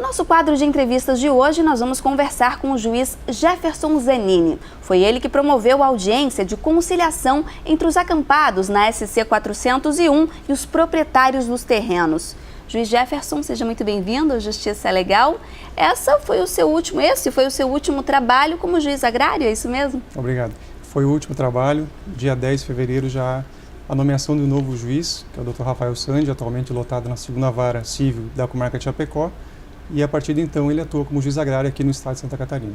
nosso quadro de entrevistas de hoje, nós vamos conversar com o juiz Jefferson Zanini. Foi ele que promoveu a audiência de conciliação entre os acampados na SC 401 e os proprietários dos terrenos. Juiz Jefferson, seja muito bem-vindo ao Justiça é Legal. Esse foi o seu último trabalho como juiz agrário, é isso mesmo? Obrigado. Foi o último trabalho, dia 10 de fevereiro já a nomeação do novo juiz, que é o Dr. Rafael Sandi, atualmente lotado na 2ª Vara Civil da Comarca de Chapecó, e a partir de então ele atua como juiz agrário aqui no estado de Santa Catarina.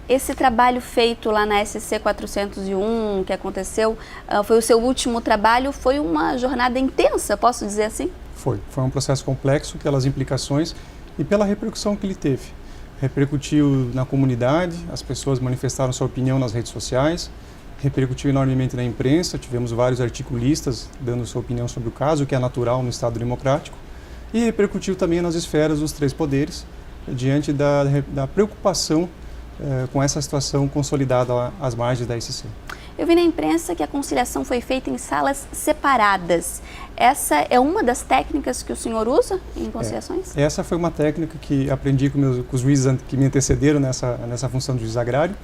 Esse trabalho feito lá na SC 401, que aconteceu, foi o seu último trabalho, foi uma jornada intensa, posso dizer assim? Foi um processo complexo pelas implicações e pela repercussão que ele teve. Repercutiu na comunidade, as pessoas manifestaram sua opinião nas redes sociais, repercutiu enormemente na imprensa, tivemos vários articulistas dando sua opinião sobre o caso, o que é natural no Estado democrático, e repercutiu também nas esferas dos 3 poderes, diante da preocupação com essa situação consolidada às margens da SC. Eu vi na imprensa que a conciliação foi feita em salas separadas. Essa é uma das técnicas que o senhor usa em conciliações? Essa foi uma técnica que aprendi com os juízes que me antecederam nessa função de juiz agrário,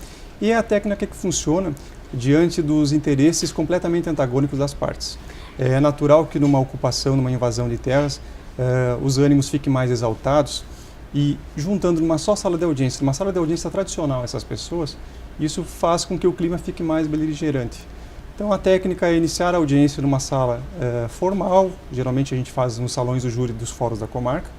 e é a técnica que funciona diante dos interesses completamente antagônicos das partes. É natural que numa ocupação, numa invasão de terras, os ânimos fiquem mais exaltados, e juntando numa só sala de audiência, numa sala de audiência tradicional essas pessoas, isso faz com que o clima fique mais beligerante. Então a técnica é iniciar a audiência numa sala formal, geralmente a gente faz nos salões do júri dos fóruns da comarca,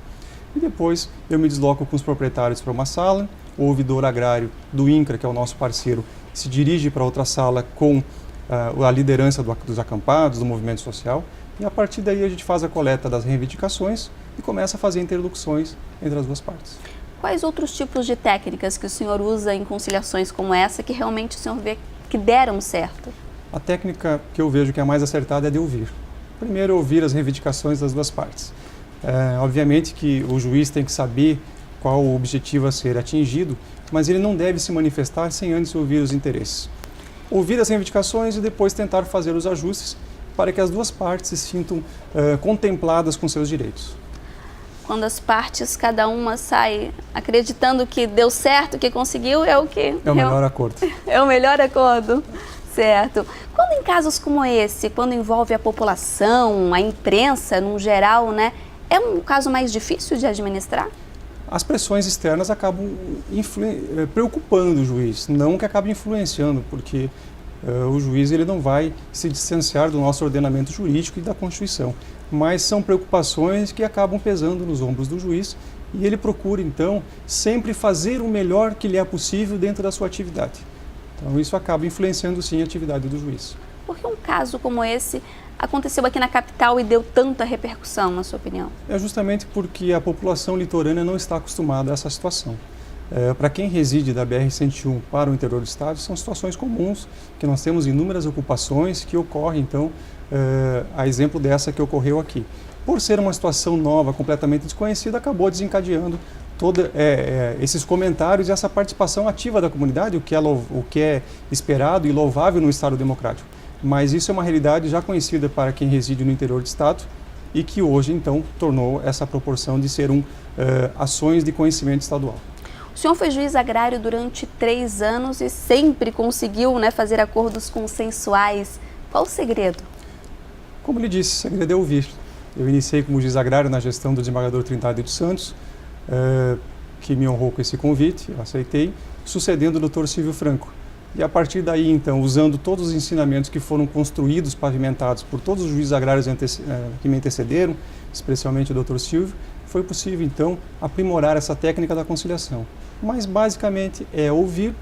e depois eu me desloco com os proprietários para uma sala, o ouvidor agrário do INCRA, que é o nosso parceiro, se dirige para outra sala com a liderança dos acampados, do movimento social, e a partir daí a gente faz a coleta das reivindicações e começa a fazer interlocuções entre as duas partes. Quais outros tipos de técnicas que o senhor usa em conciliações como essa que realmente o senhor vê que deram certo? A técnica que eu vejo que é a mais acertada é de ouvir. Primeiro, ouvir as reivindicações das duas partes. Obviamente que o juiz tem que saber qual o objetivo a ser atingido, mas ele não deve se manifestar sem antes ouvir os interesses. Ouvir as reivindicações e depois tentar fazer os ajustes para que as duas partes se sintam contempladas com seus direitos. Quando as partes, cada uma sai acreditando que deu certo, que conseguiu, é o que... É o melhor acordo. É o melhor acordo, certo. Quando em casos como esse, quando envolve a população, a imprensa, no geral, né, é um caso mais difícil de administrar? As pressões externas acabam preocupando o juiz, não que acabe influenciando, porque o juiz ele não vai se distanciar do nosso ordenamento jurídico e da Constituição, mas são preocupações que acabam pesando nos ombros do juiz e ele procura, então, sempre fazer o melhor que lhe é possível dentro da sua atividade. Então, isso acaba influenciando, sim, a atividade do juiz. Por que um caso como esse aconteceu aqui na capital e deu tanta repercussão, na sua opinião? É justamente porque a população litorânea não está acostumada a essa situação. Para quem reside da BR-101 para o interior do estado, são situações comuns, que nós temos inúmeras ocupações que ocorrem, então, a exemplo dessa que ocorreu aqui. Por ser uma situação nova, completamente desconhecida, acabou desencadeando todos esses comentários e essa participação ativa da comunidade, o que é esperado e louvável no Estado democrático. Mas isso é uma realidade já conhecida para quem reside no interior do estado e que hoje, então, tornou essa proporção de ser ações de conhecimento estadual. O senhor foi juiz agrário durante 3 anos e sempre conseguiu, né, fazer acordos consensuais. Qual o segredo? Como ele disse, o segredo é ouvir. Eu iniciei como juiz agrário na gestão do desembargador Trindade dos Santos, que me honrou com esse convite, eu aceitei, sucedendo o Dr. Silvio Franco. E a partir daí, então, usando todos os ensinamentos que foram construídos, pavimentados por todos os juízes agrários que me antecederam, especialmente o Dr. Silvio, foi possível, então, aprimorar essa técnica da conciliação. Mas, basicamente, é ouvir,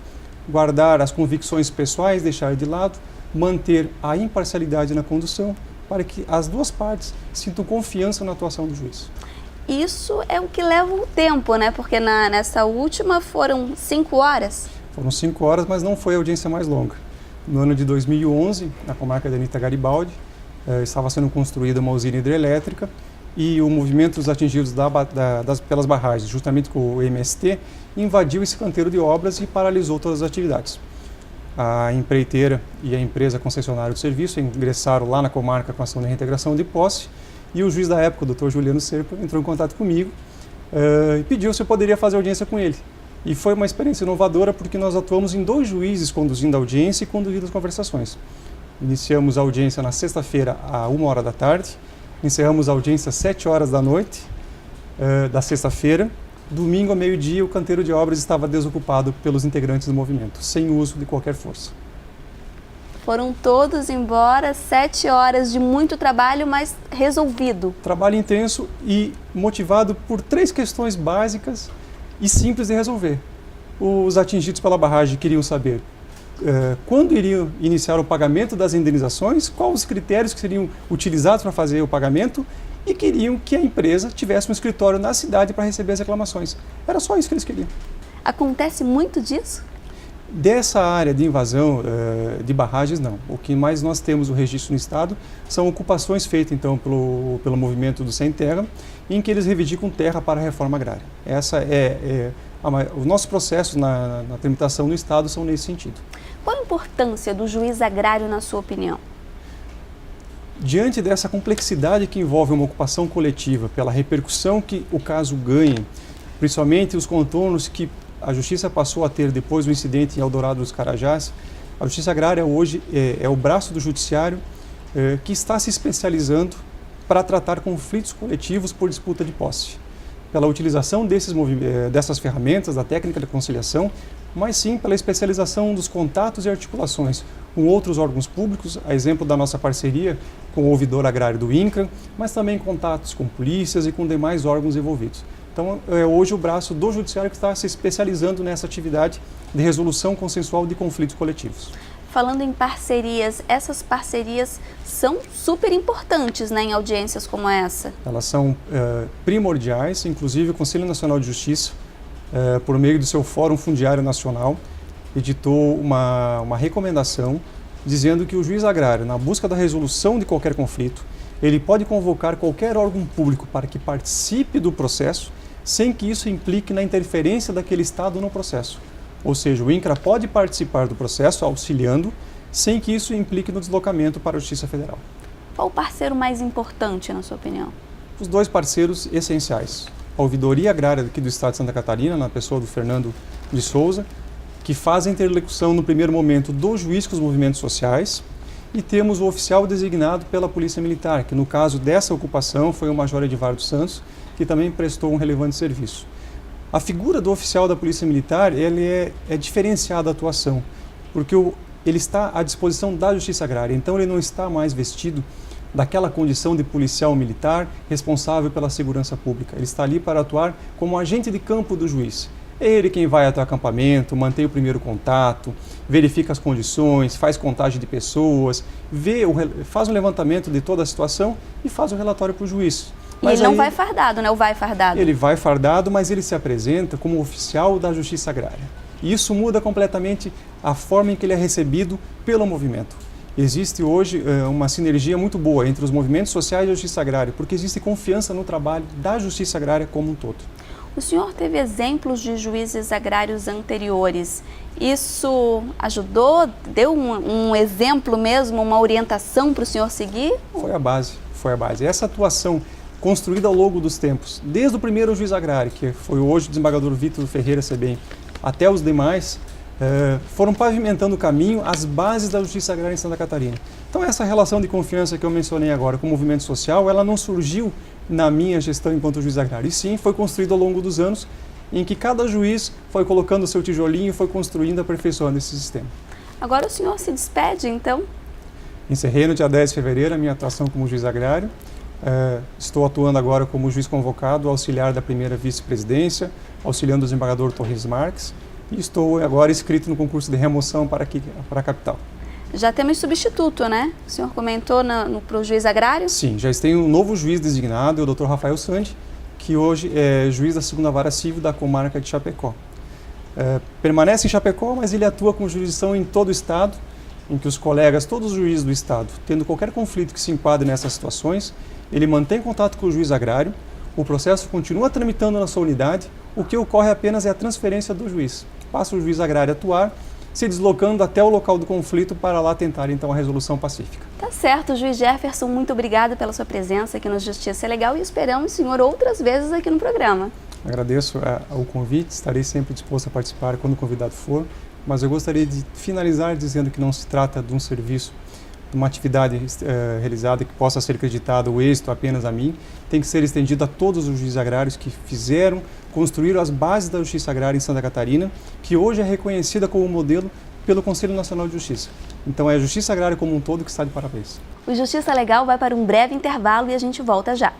guardar as convicções pessoais, deixar de lado, manter a imparcialidade na condução, para que as duas partes sintam confiança na atuação do juiz. Isso é o que leva o tempo, né? Porque nessa última foram 5 horas. Foram 5 horas, mas não foi a audiência mais longa. No ano de 2011, na comarca da Anitta Garibaldi, estava sendo construída uma usina hidrelétrica e o movimento dos atingidos pelas barragens, justamente com o MST, invadiu esse canteiro de obras e paralisou todas as atividades. A empreiteira e a empresa concessionária do serviço ingressaram lá na comarca com ação de reintegração de posse e o juiz da época, o Dr. Juliano Serpa, entrou em contato comigo e pediu se eu poderia fazer audiência com ele. E foi uma experiência inovadora porque nós atuamos em 2 juízes conduzindo a audiência e conduzindo as conversações. Iniciamos a audiência na sexta-feira, à 1h da tarde, encerramos a audiência às 7h da noite da sexta-feira. Domingo, ao meio-dia, o canteiro de obras estava desocupado pelos integrantes do movimento, sem uso de qualquer força. Foram todos embora, 7 horas de muito trabalho, mas resolvido. Trabalho intenso e motivado por 3 questões básicas e simples de resolver. Os atingidos pela barragem queriam saber quando iriam iniciar o pagamento das indenizações, quais os critérios que seriam utilizados para fazer o pagamento e queriam que a empresa tivesse um escritório na cidade para receber as reclamações. Era só isso que eles queriam. Acontece muito disso? Dessa área de invasão de barragens, não. O que mais nós temos o registro no Estado são ocupações feitas, então, pelo movimento do Sem Terra, em que eles reivindicam terra para a reforma agrária. Essa os nossos processos na tramitação no Estado são nesse sentido. Qual a importância do juiz agrário, na sua opinião? Diante dessa complexidade que envolve uma ocupação coletiva, pela repercussão que o caso ganha, principalmente os contornos que a Justiça passou a ter depois do incidente em Eldorado dos Carajás, a Justiça Agrária hoje é o braço do Judiciário que está se especializando para tratar conflitos coletivos por disputa de posse. Pela utilização dessas ferramentas, da técnica de conciliação, mas sim pela especialização dos contatos e articulações com outros órgãos públicos, a exemplo da nossa parceria com o ouvidor agrário do INCRA, mas também contatos com polícias e com demais órgãos envolvidos. Então, é hoje o braço do Judiciário que está se especializando nessa atividade de resolução consensual de conflitos coletivos. Falando em parcerias, essas parcerias são super importantes, né, em audiências como essa? Elas são primordiais, inclusive o Conselho Nacional de Justiça, por meio do seu Fórum Fundiário Nacional, editou uma recomendação dizendo que o juiz agrário, na busca da resolução de qualquer conflito, ele pode convocar qualquer órgão público para que participe do processo, sem que isso implique na interferência daquele Estado no processo. Ou seja, o INCRA pode participar do processo auxiliando, sem que isso implique no deslocamento para a Justiça Federal. Qual o parceiro mais importante, na sua opinião? Os 2 parceiros essenciais. A Ouvidoria Agrária aqui do Estado de Santa Catarina, na pessoa do Fernando de Souza, que faz a interlocução no primeiro momento do juiz com os movimentos sociais, e temos o oficial designado pela Polícia Militar, que no caso dessa ocupação foi o Major Edivar dos Santos, que também prestou um relevante serviço. A figura do oficial da Polícia Militar ele é diferenciada a atuação, porque ele está à disposição da Justiça Agrária, então ele não está mais vestido daquela condição de policial militar responsável pela segurança pública. Ele está ali para atuar como agente de campo do juiz. É ele quem vai até o acampamento, mantém o primeiro contato, verifica as condições, faz contagem de pessoas, faz um levantamento de toda a situação e faz o relatório para o juiz. E ele não vai fardado, né? Ou vai fardado? Ele vai fardado, mas ele se apresenta como oficial da Justiça Agrária. E isso muda completamente a forma em que ele é recebido pelo movimento. Existe hoje uma sinergia muito boa entre os movimentos sociais e a Justiça Agrária, porque existe confiança no trabalho da Justiça Agrária como um todo. O senhor teve exemplos de juízes agrários anteriores. Isso ajudou? Deu um exemplo mesmo, uma orientação para o senhor seguir? Foi a base. Essa atuação construída ao longo dos tempos, desde o primeiro juiz agrário, que foi hoje o desembargador Vítor Ferreira Sebem, até os demais, foram pavimentando o caminho, as bases da Justiça Agrária em Santa Catarina. Então essa relação de confiança que eu mencionei agora com o movimento social, ela não surgiu na minha gestão enquanto juiz agrário, e sim foi construído ao longo dos anos, em que cada juiz foi colocando o seu tijolinho e foi construindo e aperfeiçoando esse sistema. Agora o senhor se despede, então? Encerrei no dia 10 de fevereiro a minha atuação como juiz agrário. Estou atuando agora como juiz convocado, auxiliar da primeira vice-presidência, auxiliando o desembargador Torres Marques, e estou agora inscrito no concurso de remoção para a capital. Já temos substituto, né? O senhor comentou para o juiz agrário? Sim, já tem um novo juiz designado, o Dr. Rafael Sandi, que hoje é juiz da 2ª Vara Civil da comarca de Chapecó. Permanece em Chapecó, mas ele atua com jurisdição em todo o estado, em que os colegas, todos os juízes do estado, tendo qualquer conflito que se enquadre nessas situações, ele mantém contato com o juiz agrário, o processo continua tramitando na sua unidade, o que ocorre apenas é a transferência do juiz. Passa o juiz agrário a atuar, se deslocando até o local do conflito para lá tentar então a resolução pacífica. Tá certo, juiz Jefferson, muito obrigado pela sua presença aqui no Justiça é Legal e esperamos o senhor outras vezes aqui no programa. Agradeço o convite, estarei sempre disposto a participar quando o convidado for, mas eu gostaria de finalizar dizendo que não se trata de um serviço, de uma atividade realizada que possa ser acreditado o êxito apenas a mim, tem que ser estendido a todos os juízes agrários que construíram as bases da justiça agrária em Santa Catarina, que hoje é reconhecida como modelo pelo Conselho Nacional de Justiça. Então é a justiça agrária como um todo que está de parabéns. O Justiça Legal vai para um breve intervalo e a gente volta já.